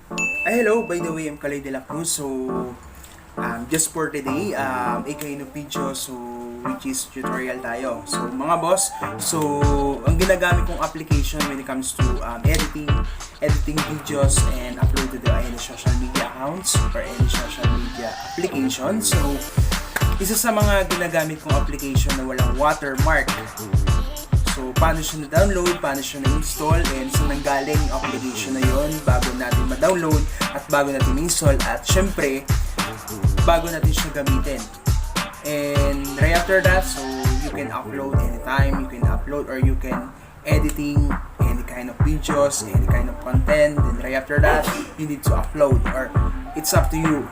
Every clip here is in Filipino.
Hello, by the way, I'm Khaloy Dela Cruz. So, just for today, 𝑬𝑭𝑽𝑚𝑦 so which is tutorial tayo. So, mga boss, so ang ginagamit kong application when it comes to editing videos and upload to any social media accounts or any social media application. So, isa sa mga ginagamit kong application na walang watermark. So, paano siya na-download, paano siya na-install, and saan nanggaling yung application na yon bago natin ma-download at bago natin ma-install, at syempre, bago natin siya gamitin. And right after that, so you can upload anytime, you can upload or you can editing any kind of videos, any kind of content, then right after that, you need to upload, or it's up to you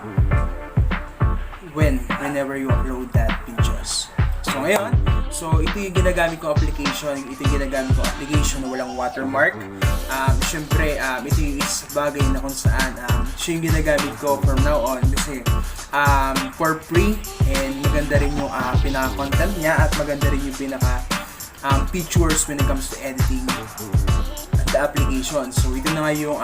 whenever you upload that videos. So ngayon, ito yung ginagamit ko application, na walang watermark. Siyempre, ito yung bagay na kung saan siya yung ginagamit ko from now on kasi for free, and maganda rin yung pinaka-content niya at maganda rin yung pinaka-features when it comes to editing the application. So ito na nga yung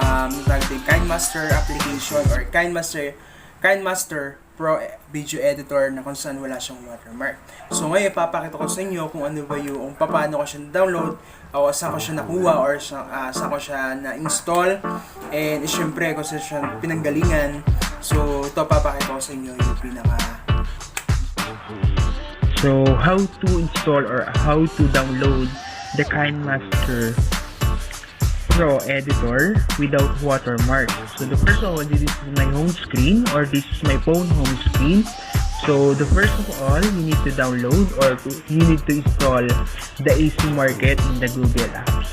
Kinemaster application or Kinemaster Pro Video Editor na kung saan wala siyang watermark. So ngayon, papakita ko sa inyo kung ano ba yung paano ko siya na-download o saan ko siya nakuha or saan ko siya na-install, and syempre kung saan siya pinanggalingan. So ito, papakita ko sa inyo yung So how to install or how to download the Kinemaster Pro Editor without watermark. So the first one, this is my home screen, or this is my phone home screen. So the first of all, you need to download or you need to install the AC Market in the Google Apps.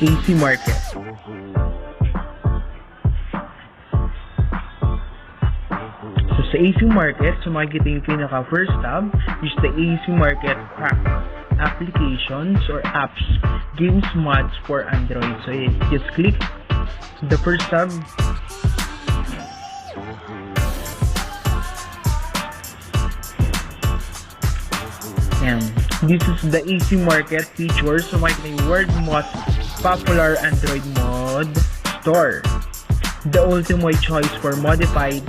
AC Market. So sa AC Market, so makikita yung pinaka first tab is the AC Market applications or apps, games, mods for Android. So just click the first tab. And this is the AC Market feature. So makikita yung world most popular Android mod store, the ultimate choice for modified,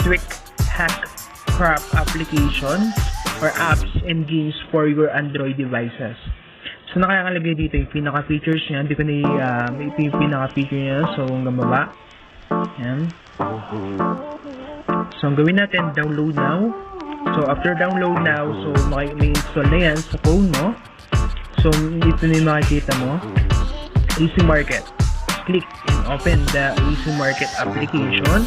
tweak, hack, crap applications or apps and games for your Android devices. So nakakalagay dito yung pinaka-features niya. Hindi ko na ito yung pinaka-feature niya. So hanggang baba. Yan. So ang gawin natin, download now. So after download now, so may install na yan sa phone mo. So dito na yung makikita mo, AC Market. Click and open the AC Market application.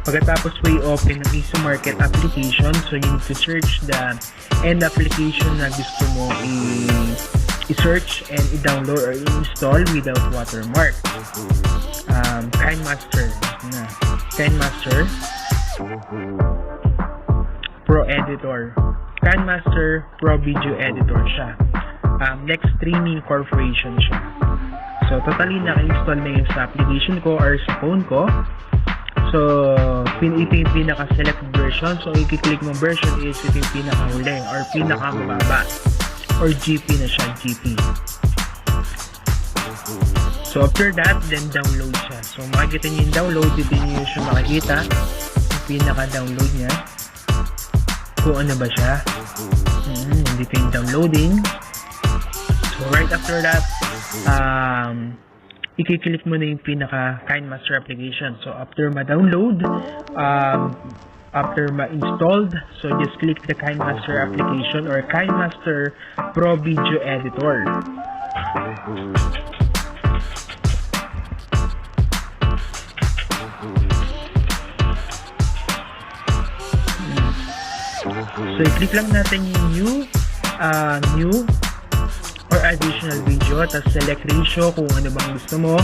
Pagkatapos may open ng AC Market application, so you need to search the end application na gusto mo i-search and i-download or i-install without watermark. Kinemaster Pro Editor. Kinemaster Pro Video Editor siya. Next Streaming Corporation siya. So totally naka-install na yun sa application ko or sa phone ko. So, ito yung pinaka-select version. So, i-click mo version is ito yung pinaka-huli or pinaka-mababa or GP na siya, GP. So, after that, then download siya. So, makikita nyo yung download. Dito nyo siya makikita. Yung pinaka-download niya. Kung ano ba siya. Dito yung downloading. So, right after that, i-click mo na yung pinaka Kinemaster application. So after ma-download, after ma-installed, so just click the Kinemaster application or Kinemaster Pro Video Editor. So i-click lang natin yung new or additional video, tapos select ratio kung ano bang gusto mo,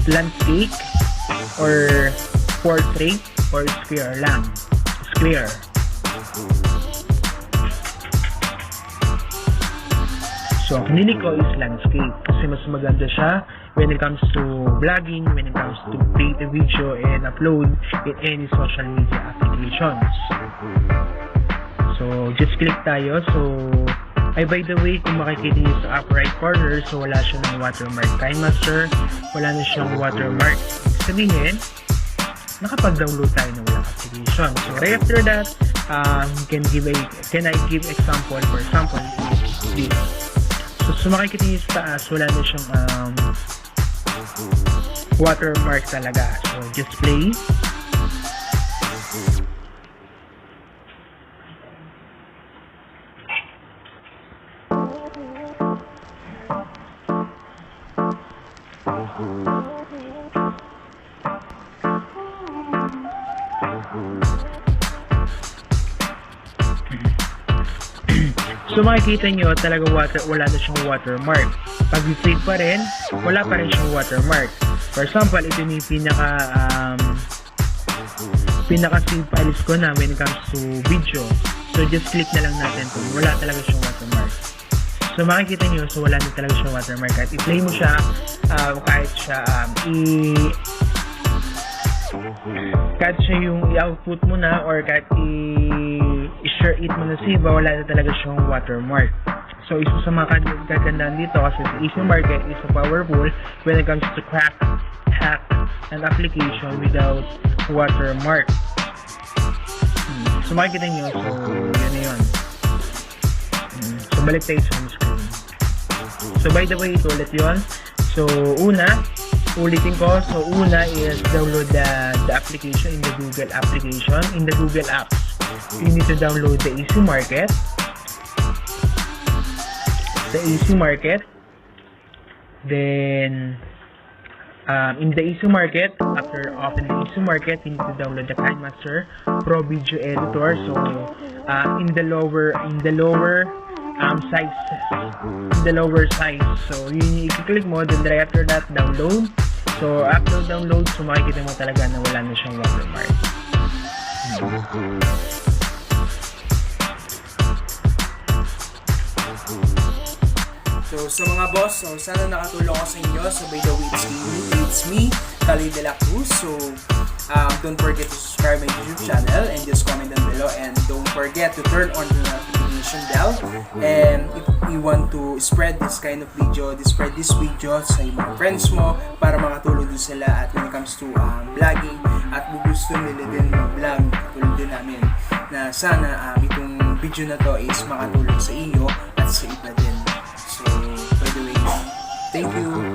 landscape or portrait or square lang. Square. So ang pinili ko is landscape kasi mas maganda siya when it comes to vlogging, when it comes to create a video and upload in any social media applications. So just click tayo. So Ay, by the way, kung makikita nyo sa upper right corner, so wala siya ng watermark Kinemaster, wala na siyang watermark. Sabihin, nakapag-download tayo ng walang application. So right after that, can I give example? For example, this. So makikita nyo sa taas, wala na siyang watermark talaga. So just play. So makikita nyo talaga wala na siyang watermark. Pag i-save pa rin, wala pa rin siyang watermark. For example, ito yung pinaka-save files ko na when it comes to video. So just click na lang natin kung wala talaga siyang watermark. So makikita nyo, so wala na talaga siyang watermark. At i-play mo siya, kahit siya yung i-output mo na or kahit i-share it mo na sa iba, wala na talaga siyang watermark. So isa sa mga kagandaan dito kasi sa easy market is so powerful when it comes to hack an application without watermark. So makikita nyo, so yun na yun. So balik tayo sa home screen. So by the way, ito ulit yun. So ulitin ko. So una is download the application in the Google application. In the Google Apps, you need to download the Easy Market. The Easy Market. Then in the Easy Market, after open the Easy Market, you need to download the Kinemaster Pro Video Editor. So in the lower size. So yun i-click mo, then right after that download. So after download, so makikita mo talaga na wala na siyang watermark. So sa mga boss, so sana nakatulong ko sa inyo. So by the way, it's me, Khaloy Dela Cruz. So don't forget to subscribe my YouTube channel and just comment down below, and don't forget to turn on the notification bell. And if you want to spread this kind of video, spread this video sa mga friends mo para makatulong din sila at when it comes to vlogging at gusto nila din mag-vlog katulad din namin, na sana itong video na to is makatulong sa iyo at sa iba din. So by the way, thank you.